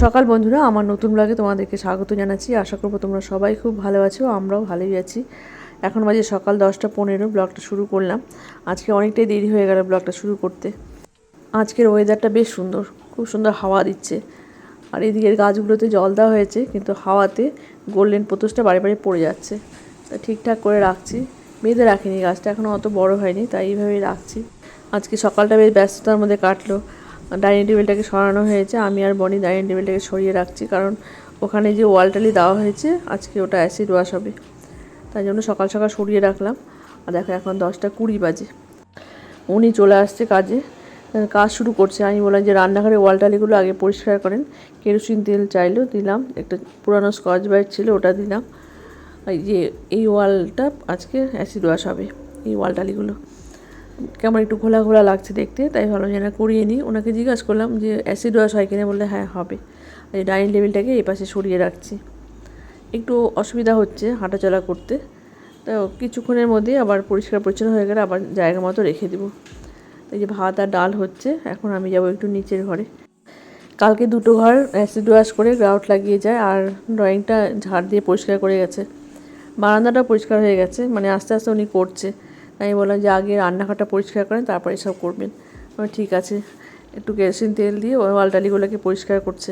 সকাল বন্ধুরা, আমার নতুন ব্লগে তোমাদেরকে স্বাগত জানাচ্ছি। আশা করব তোমরা সবাই খুব ভালো আছো, আমরাও ভালোই আছি। এখন বাজে সকাল 10টা 15, ব্লগটা শুরু করলাম। আজকে অনেকটাই দেরি হয়ে গেল ব্লগটা শুরু করতে। আজকের ওয়েদারটা বেশ সুন্দর, খুব সুন্দর হাওয়া দিচ্ছে। আর এদিকের গাছগুলোতে জল দেওয়া হয়েছে, কিন্তু হাওয়াতে গোল্ডেন পোতসটা বারে বারে পড়ে যাচ্ছে। তা ঠিকঠাক করে রাখছি, বেঁধে রাখিনি, গাছটা এখনও অত বড় হয়নি, তাই এইভাবেই রাখছি। আজকে সকালটা বেশ ব্যস্ততার মধ্যে কাটলো। ডাইনিং টেবিলটাকে সরানো হয়েছে, আমি আর বনি ডাইনিং টেবিলটাকে সরিয়ে রাখছি, কারণ ওখানে যে ওয়ালটালি দেওয়া হয়েছে আজকে ওটা অ্যাসিড ওয়াশ হবে, তাই জন্য সকাল সকাল সরিয়ে রাখলাম। আর দেখো এখন 10টা 20 বাজে, উনি চলে আসছে কাজে, কাজ শুরু করছে। আমি বললাম যে রান্নাঘরের ওয়ালটালিগুলো আগে পরিষ্কার করেন। কেরোসিন তেল চাইলো, দিলাম। একটা পুরানো স্কচ ব্রাইট ছিল, ওটা দিলাম। এই ওয়ালটা আজকে অ্যাসিড ওয়াশ হবে, এই ওয়ালটালিগুলো কেমন একটু ঘোলা ঘোলা লাগছে দেখতে, তাই ভাবলাম যে না করিয়ে নিই। ওনাকে জিজ্ঞাসা করলাম যে অ্যাসিড ওয়াশ হয় কিনা, বললে হ্যাঁ হবে। এই ডাইনিং টেবিলটাকে এই পাশে সরিয়ে রাখছি, একটু অসুবিধা হচ্ছে হাঁটাচলা করতে, তো কিছুক্ষণের মধ্যেই আবার পরিষ্কার পরিচ্ছন্ন হয়ে গেলে আবার জায়গা মতো রেখে দেবো। এই যে ভাত আর ডাল হচ্ছে, এখন আমি যাব একটু নিচের ঘরে। কালকে 2টো ঘর অ্যাসিড ওয়াশ করে গ্রাউট লাগিয়ে যায়, আর ড্রয়িংটা ঝাড় দিয়ে পরিষ্কার করে গেছে। বারান্দাটা পরিষ্কার হয়ে গেছে, মানে আস্তে আস্তে উনি করছে। আমি বললাম যে আগে রান্নাঘরটা পরিষ্কার করেন, তারপরে এসব করবেন। ঠিক আছে, একটু কেরোসিন তেল দিয়ে ওই ওয়ালটালিগুলোকে পরিষ্কার করছে।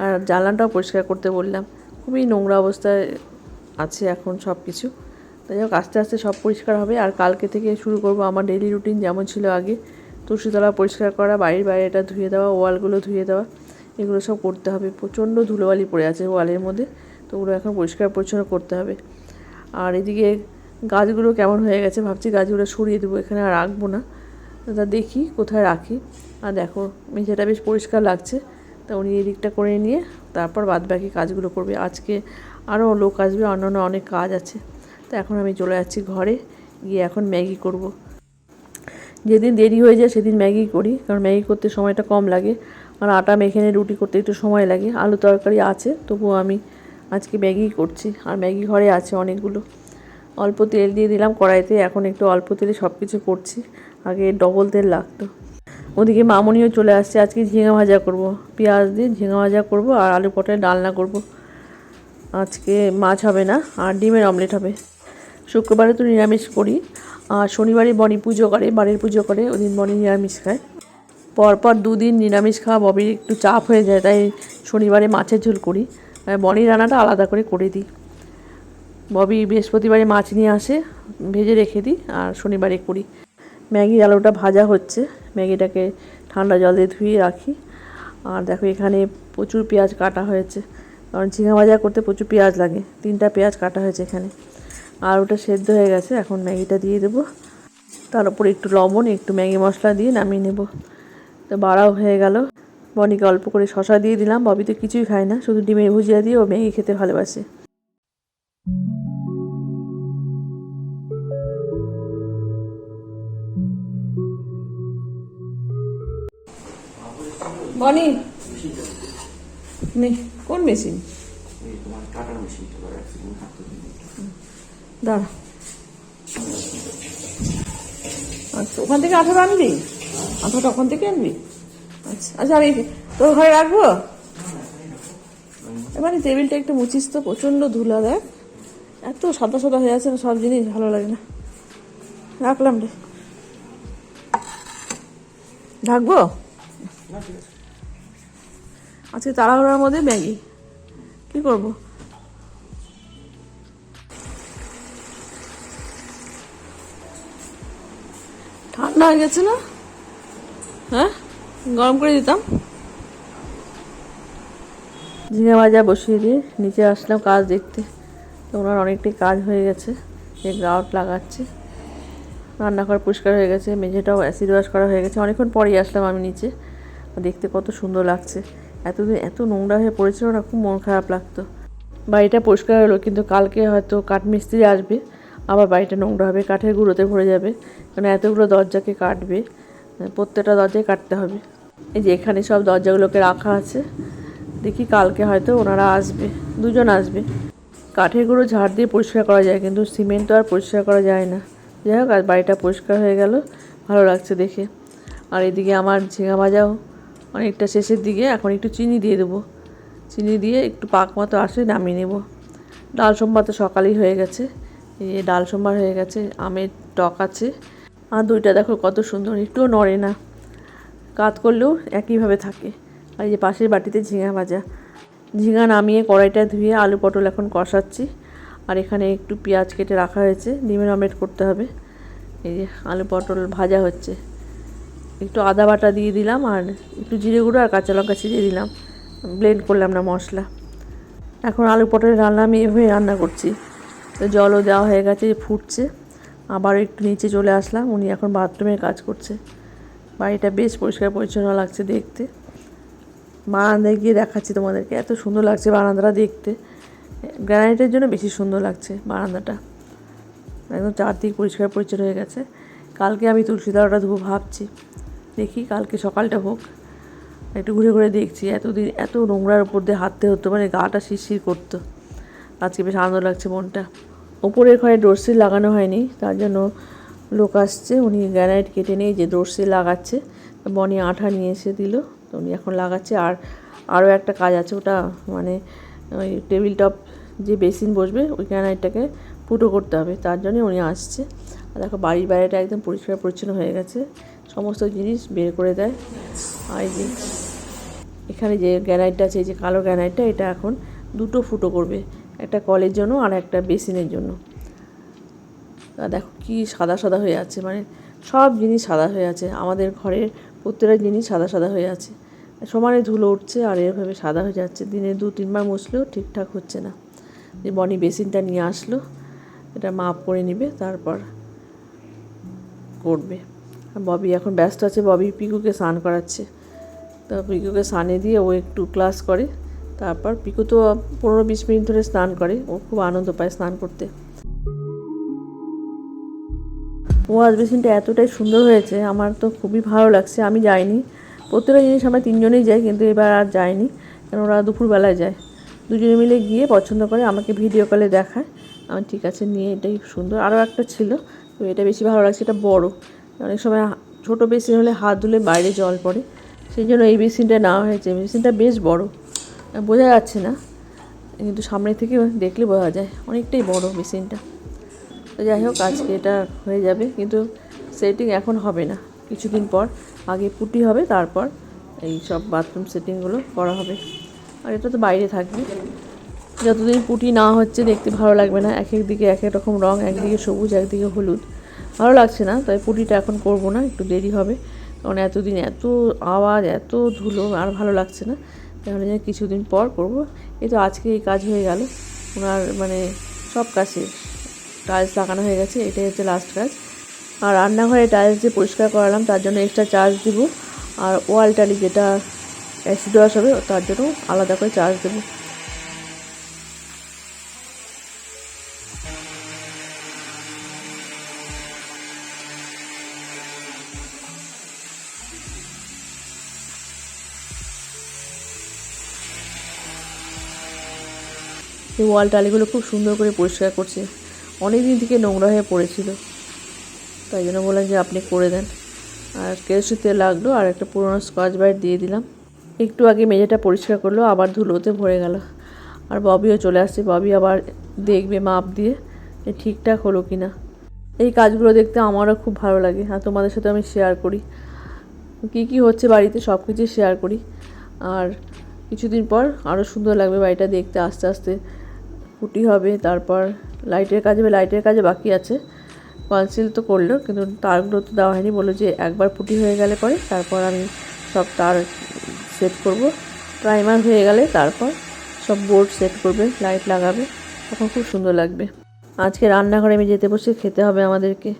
আর জানলাটাও পরিষ্কার করতে বললাম, খুবই নোংরা অবস্থায় আছে এখন সব কিছু। তাই হোক, আস্তে আস্তে সব পরিষ্কার হবে। আর কালকে থেকে শুরু করব আমার ডেইলি রুটিন, যেমন ছিল আগে। তুলসীতলা পরিষ্কার করা, বাড়ির বাইরেটা ধুয়ে দেওয়া, ওয়ালগুলো ধুয়ে দেওয়া, এগুলো সব করতে হবে। প্রচণ্ড ধুলোবালি পড়ে আছে ওয়ালের মধ্যে, তো ওগুলো এখন পরিষ্কার পরিচ্ছন্ন করতে হবে। আর এদিকে গাছগুলো কেমন হয়ে গেছে, ভাবছি গাছগুলো সরিয়ে দেবো, এখানে আর রাখবো না। তা দেখি কোথায় রাখি। আর দেখো মেঝেটা বেশ পরিষ্কার লাগছে, তা উনি এদিকটা করে নিয়ে তারপর বাদবাকি কাজগুলো করবে। আজকে আরও লোক আসবে, অন্যান্য অনেক কাজ আছে। তো এখন আমি চলে যাচ্ছি ঘরে, গিয়ে এখন ম্যাগি করব। যেদিন দেরি হয়ে যায় সেদিন ম্যাগি করি, কারণ ম্যাগি করতে সময়টা কম লাগে। আর আটা মেখে নিয়ে রুটি করতে একটু সময় লাগে। আলু তরকারি আছে, তবুও আমি আজকে ম্যাগি করছি। আর ম্যাগি ঘরে আছে অনেকগুলো। অল্প তেল দিয়ে দিলাম কড়াইতে, এখন একটু অল্প তেলে সব কিছু করছি, আগে ডবল তেল লাগতো। ওদিকে মামনিও চলে আসছে। আজকে ঝিঙে ভাজা করব, পেঁয়াজ দিয়ে ঝিঙে ভাজা করব, আর আলু পটলের ডালনা করব। আজকে মাছ হবে না, আর ডিমের অমলেট হবে। শুক্রবারে তো নিরামিষ করি, আর শনিবারে বনি পুজো করে, বাড়ির পুজো করে, ওদিন বনি নিরামিষ খায়। পরপর 2 দিন নিরামিষ খাওয়া ববির একটু চাপ হয়ে যায়, তাই শনিবারে মাছের ঝোল করি, বনির রান্নাটা আলাদা করে করে দিই। ববি বৃহস্পতিবারে মাছ নিয়ে আসে, ভেজে রেখে দিই, আর শনিবারে করি। ম্যাগির আলুটা ভাজা হচ্ছে, ম্যাগিটাকে ঠান্ডা জল দিয়ে ধুয়ে রাখি। আর দেখো এখানে প্রচুর পেঁয়াজ কাটা হয়েছে, কারণ ঝিঙা ভাজা করতে প্রচুর পেঁয়াজ লাগে। 3টা পেঁয়াজ কাটা হয়েছে এখানে। আর ওটা সেদ্ধ হয়ে গেছে, এখন ম্যাগিটা দিয়ে দেবো। তার উপর একটু লবণ, একটু ম্যাগি মশলা দিয়ে নামিয়ে নেব। তো বাড়াও হয়ে গেল। বনিকে অল্প করে শশা দিয়ে দিলাম, ববি তো কিছুই খায় না, শুধু ডিমের ভুজিয়া দিয়ে ও ম্যাগি খেতে ভালোবাসে। বনি নে, কোন মেশিন? দাঁড়া, আচ্ছা ওখান থেকে আঠাটা আনবি? আঠাটা ওখান থেকে আনবি? আচ্ছা আচ্ছা, আমি তোর ঘরে রাখবো। এবারে টেবিলটা একটু মুছিস তো, প্রচণ্ড ধুলা, দেখ এত সাদা সাদা হয়ে আছে না, সব জিনিস ভালো লাগে না। রাখলাম রে, ঢাকবো। আজকে তাড়াহুড়ার মধ্যে ম্যাগি কি করবো? ঠান্ডা হয়ে গেছে না? হ্যাঁ, গরম করে দিতাম। ঝিঙে ভাজা বসিয়ে দিয়ে নিচে আসলাম কাজ দেখতে। তো ওনার অনেকটাই কাজ হয়ে গেছে, যে গ্রাউট লাগাচ্ছে। রান্নাঘর পরিষ্কার হয়ে গেছে, মেঝেটাও অ্যাসিড ওয়াশ করা হয়ে গেছে। অনেকক্ষণ পরেই আসলাম আমি নিচে, দেখতে কত সুন্দর লাগছে। এতদিন এত নোংরা হয়ে পড়েছিল না, খুব মন খারাপ লাগতো। বাড়িটা পরিষ্কার হলো, কিন্তু কালকে হয়তো কাঠমিস্ত্রি আসবে, আবার বাড়িটা নোংরা হবে, কাঠের গুঁড়োতে ভরে যাবে। কারণ এতগুলো দরজাকে কাটবে, প্রত্যেকটা দরজায় কাটতে হবে। এই যে এখানে সব দরজাগুলোকে রাখা আছে, দেখি কালকে হয়তো ওনারা আসবে, 2জন আসবে। কাঠের গুঁড়ো ঝাড় দিয়ে পরিষ্কার করা যায়, কিন্তু সিমেন্ট তো আর পরিষ্কার করা যায় না। যাই হোক, আর বাড়িটা পরিষ্কার হয়ে গেল, ভালো লাগছে দেখে। আর এদিকে আমার ঝিঙা ভাজাও অনেকটা শেষের দিকে, এখন একটু চিনি দিয়ে দেবো, চিনি দিয়ে একটু পাক মতো আসলে নামিয়ে নেব। ডাল সম্বার তো সকালেই হয়ে গেছে, এই যে ডাল সম্বার হয়ে গেছে, আমের টক আছে। আর দুইটা দেখো কত সুন্দর, একটুও নড়ে না, কাত করলেও একইভাবে থাকে। আর এই যে পাশের বাটিতে ঝিঙা ভাজা, ঝিঙা নামিয়ে কড়াইটা ধুয়ে আলু পটল এখন কষাচ্ছি। আর এখানে একটু পেঁয়াজ কেটে রাখা হয়েছে, ডিমের অমলেট করতে হবে। এই যে আলু পটল ভাজা হচ্ছে, একটু আদা বাটা দিয়ে দিলাম আর একটু জিরে গুঁড়ো আর কাঁচা লঙ্কা ছিঁড়ে দিলাম, ব্লেন্ড করলাম না মশলা। এখন আলু পটলের রান্না আমি এভাবে রান্না করছি। তো জলও দেওয়া হয়ে গেছে, ফুটছে। আবার একটু নিচে চলে আসলাম, উনি এখন বাথরুমের কাজ করছে। বাড়িটা বেশ পরিষ্কার পরিচ্ছন্ন লাগছে দেখতে। বারান্দায় গিয়ে দেখাচ্ছি তোমাদেরকে, এত সুন্দর লাগছে বারান্দাটা দেখতে। গ্রানাইটের জন্য বেশি সুন্দর লাগছে বারান্দাটা, একদম চারদিক পরিষ্কার পরিচ্ছন্ন হয়ে গেছে। কালকে আমি তুলসী তলাটা ধুবো ভাবছি, দেখি কালকে সকালটা হোক। একটু ঘুরে ঘুরে দেখছি, এতদিন এত নোংরার উপর দিয়ে হাঁটতে হতো, মানে গাটা শিরশির করতো। আজকে বেশ আনন্দ লাগছে মনটা। ওপরের ঘরে ডোরসিল লাগানো হয়নি, তার জন্য লোক আসছে, উনি গ্রানাইট কেটে নিয়ে যে ডোরসিল লাগাচ্ছে। বনি আঠা নিয়ে এসে দিল, তো উনি এখন লাগাচ্ছে। আর আরও একটা কাজ আছে, ওটা মানে ওই টেবিল টপ যে বেসিন বসবে ওই গ্রানাইটটাকে ফুটো করতে হবে, তার জন্যই উনি আসছে। আর দেখো বাড়ির বাইরেটা একদম পরিষ্কার পরিচ্ছন্ন হয়ে গেছে, সমস্ত জিনিস বের করে দেয়। আর এই যে এখানে যে গ্রানাইটটা আছে, এই যে কালো গ্রানাইটটা, এটা এখন দুটো ফুটো করবে, একটা কলের জন্য আর একটা বেসিনের জন্য। দেখো কি সাদা সাদা হয়ে আছে, মানে সব জিনিস সাদা হয়ে আছে, আমাদের ঘরের প্রত্যেকটা জিনিস সাদা সাদা হয়ে আছে। সমানে ধুলো উঠছে আর এভাবে সাদা হয়ে যাচ্ছে, দিনে 2-3 বার মুছলেও ঠিকঠাক হচ্ছে না। যে বনি বেসিনটা নিয়ে আসলো, এটা মাপ করে নেবে, তারপর করবে। ববি এখন ব্যস্ত আছে, ববি পিকুকে স্নান করাচ্ছে। তো পিকুকে স্নানে দিয়ে ও একটু ক্লাস করে, তারপর পিকু তো 15-20 মিনিট ধরে স্নান করে, ও খুব আনন্দ পায় স্নান করতে। ওয়াশ বেসিনটা এতটাই সুন্দর হয়েছে, আমার তো খুবই ভালো লাগছে। আমি যাইনি, প্রত্যেকটা জিনিস আমরা 3জনেই যাই, কিন্তু এবার আর যাইনি, কারণ ওরা দুপুরবেলায় যায়। দুজনে মিলে গিয়ে পছন্দ করে, আমাকে ভিডিও কলে দেখায়। আমি ঠিক আছে নিয়ে, এটাই সুন্দর। আরও একটা ছিল, তো এটা বেশি ভালো লাগছে, এটা বড়। অনেক সময় ছোটো বেসিন হলে হাত ধুলে বাইরে জল পড়ে, সেই জন্য এই বেসিনটা নেওয়া হয়েছে। বেসিনটা বেশ বড়, বোঝা যাচ্ছে না, কিন্তু সামনে থেকে দেখলে বোঝা যায় অনেকটাই বড় বেসিনটা। তো যাই হোক, আজকে এটা হয়ে যাবে, কিন্তু সেটিং এখন হবে না, কিছুদিন পর। আগে পুটি হবে, তারপর এই সব বাথরুম সেটিংগুলো করা হবে। আর এটা তো বাইরে থাকবে, যতদিন পুটি না হচ্ছে দেখতে ভালো লাগবে না। এক এক দিকে এক এক রকম রঙ, একদিকে সবুজ একদিকে হলুদ, ভালো লাগছে না। তাই পুটিটা এখন করব না, একটু দেরি হবে, কারণ এতদিন এত আওয়াজ এত ধুলো, আর ভালো লাগছে না। তাহলে যে কিছুদিন পর করব। এই তো আজকে এই কাজ হয়ে গেল, ওনার মানে সব কাছে টাইলস লাগানো হয়ে গেছে, এটাই হচ্ছে লাস্ট কাজ। আর রান্নাঘরে টাইলস যে পরিষ্কার করালাম, তার জন্য এক্সট্রা চার্জ দেবো। আর ওয়াল টালি যেটা অ্যাসিড ওয়াশ হবে, তার জন্য আলাদা করে চার্জ দেবো। এই ওয়াল টালিগুলো খুব সুন্দর করে পরিষ্কার করছে, অনেক দিন থেকে নোংরা হয়ে পড়েছিল, তাই জন্য বললাম যে আপনি করে দেন। আর কেরোসিন তেল লাগলো, আর একটা পুরোনো স্কচ ব্রাইট দিয়ে দিলাম। একটু আগে মেঝেটা পরিষ্কার করলো, আবার ধুলোতে ভরে গেল। আর ববিও চলে আসছে, ববি আবার দেখবে মাপ দিয়ে যে ঠিকঠাক হলো কি না। এই কাজগুলো দেখতে আমারও খুব ভালো লাগে, আর তোমাদের সাথে আমি শেয়ার করি কী কী হচ্ছে বাড়িতে, সব কিছু শেয়ার করি। আর কিছুদিন পর আরও সুন্দর লাগবে বাড়িটা দেখতে, আস্তে আস্তে পুটি হবে, তারপর লাইটের কাজে বাকি আছে। কনসিল তো করলো, কিন্তু তারগুলো তো দেওয়া হয়নি, বললো যে একবার পুটি হয়ে গেলে পরে তারপর আমি সব তার সেট করব। প্রাইমার হয়ে গেলে তারপর সব বোর্ড সেট করবে, লাইট লাগাবে, তখন খুব সুন্দর লাগবে। আজকে রান্নাঘরে আমি যেতে বসে খেতে হবে আমাদেরকে।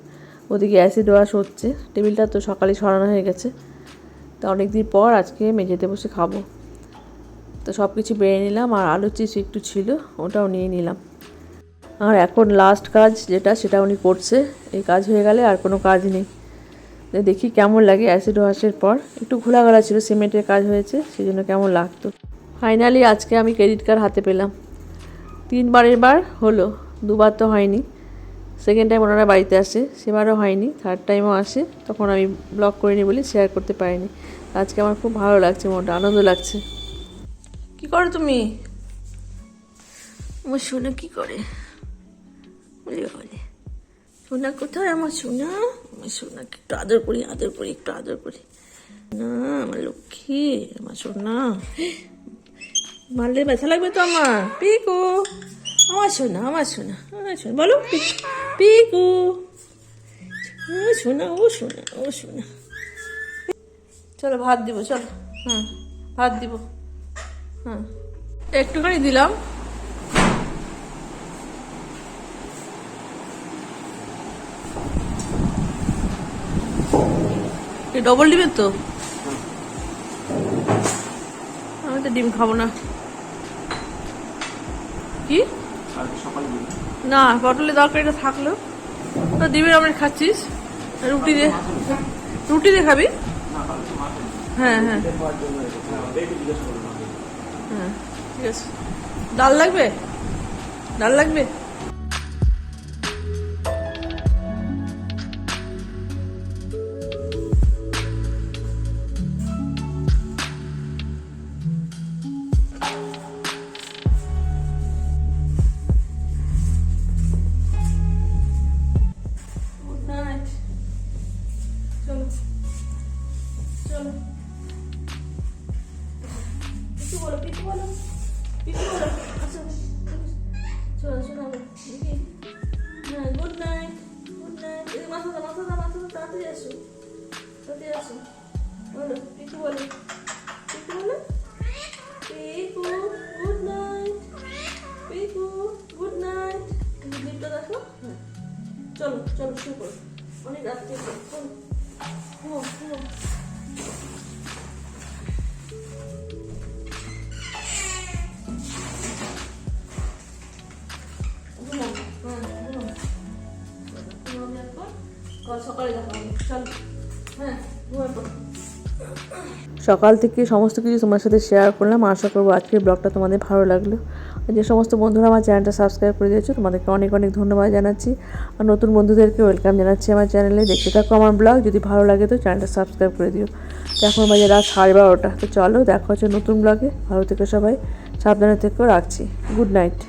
ওদিকে অ্যাসিড ওয়াশ হচ্ছে, টেবিলটা তো সকালে সরানো হয়ে গেছে, তা অনেক দিন পর আজকে মেঝেতে বসে খাবো। তো সব কিছু বেড়ে নিলাম, আর আলু চিপস একটু ছিল, ওটাও নিয়ে নিলাম। আর এখন লাস্ট কাজ যেটা, সেটা উনি করছে। এই কাজ হয়ে গেলে আর কোনো কাজ নেই। দেখি কেমন লাগে অ্যাসিড ওয়াশের পর। একটু ঘোলাঘোলা ছিল, সিমেন্টের কাজ হয়েছে, সেই জন্য কেমন লাগতো। ফাইনালি আজকে আমি ক্রেডিট কার্ড হাতে পেলাম। 3বারের বার হলো, 2বার তো হয়নি। সেকেন্ড টাইম ওনারা বাড়িতে আসে, সেবারও হয়নি, থার্ড টাইমও আসে, তখন আমি ব্লগ করিনি বলে শেয়ার করতে পারিনি। আজকে আমার খুব ভালো লাগছে, মনটা আনন্দ লাগছে। কি করো তুমি? আমার সোনা কি করে? বলে বলে সোনা কোথায়? আমার সোনা, আমার সোনাকে একটু আদর করি, একটু আদর করি না। আমার লক্ষ্মী, আমার সোনা। মারলে ব্যথা লাগবে তো আমার। পিকু, আমার সোনা, আমার সোনা, আমার সোনা, বলো পিকু। ও সোনা, ও সোনা, ও সোনা। চলো ভাত দিব, চলো। হ্যাঁ ভাত দিব। হ্যাঁ একটুখানি দিলাম। ডবল ডিমের তো? আমি তো ডিম খাবো না। কি না, পটলের তরকারিটা থাকলো তো ডিমের অমলেট খাচ্ছিস? রুটি দিয়ে, রুটি দিয়ে খাবি? হ্যাঁ হ্যাঁ হ্যাঁ ঠিক আছে। ডাল লাগবে? ডাল লাগবে? চলো চলো, পিছু বলো, পিছু বলো, পিছু বলো। আচ্ছা চলো শোনো, হ্যাঁ গুড নাইট, গুড নাইট। মাথা দাও, মাথা দাও, মাথা দাও, তাড়াতাড়ি আসো, তাড়াতাড়ি আসো। বলো পিছু বলো, পিছু বলো। Piku good night, Piku good night. জিপটা দেখো। হ্যাঁ চলো চলো শুরু করো, অনেক রাত্রি চলো ঘুমো ঘুমো। সকাল থেকে সমস্ত কিছু তোমার সাথে শেয়ার করলাম। আশা করবো আজকের ব্লগটা তোমাদের ভালো লাগলো। যে সমস্ত বন্ধুরা আমার চ্যানেলটা সাবস্ক্রাইব করে দিয়েছো তোমাদেরকে অনেক অনেক ধন্যবাদ জানাচ্ছি। আর নতুন বন্ধুদেরকে ওয়েলকাম জানাচ্ছি আমার চ্যানেলে। দেখতে থাকো আমার ব্লগ, যদি ভালো লাগে তো চ্যানেলটা সাবস্ক্রাইব করে দিও। তো এখন বাজে রাত 12:30। তো চলো দেখা হচ্ছে নতুন ব্লগে। ভালো থেকো সবাই, সাবধানে থেকো, রাখছি। Good night.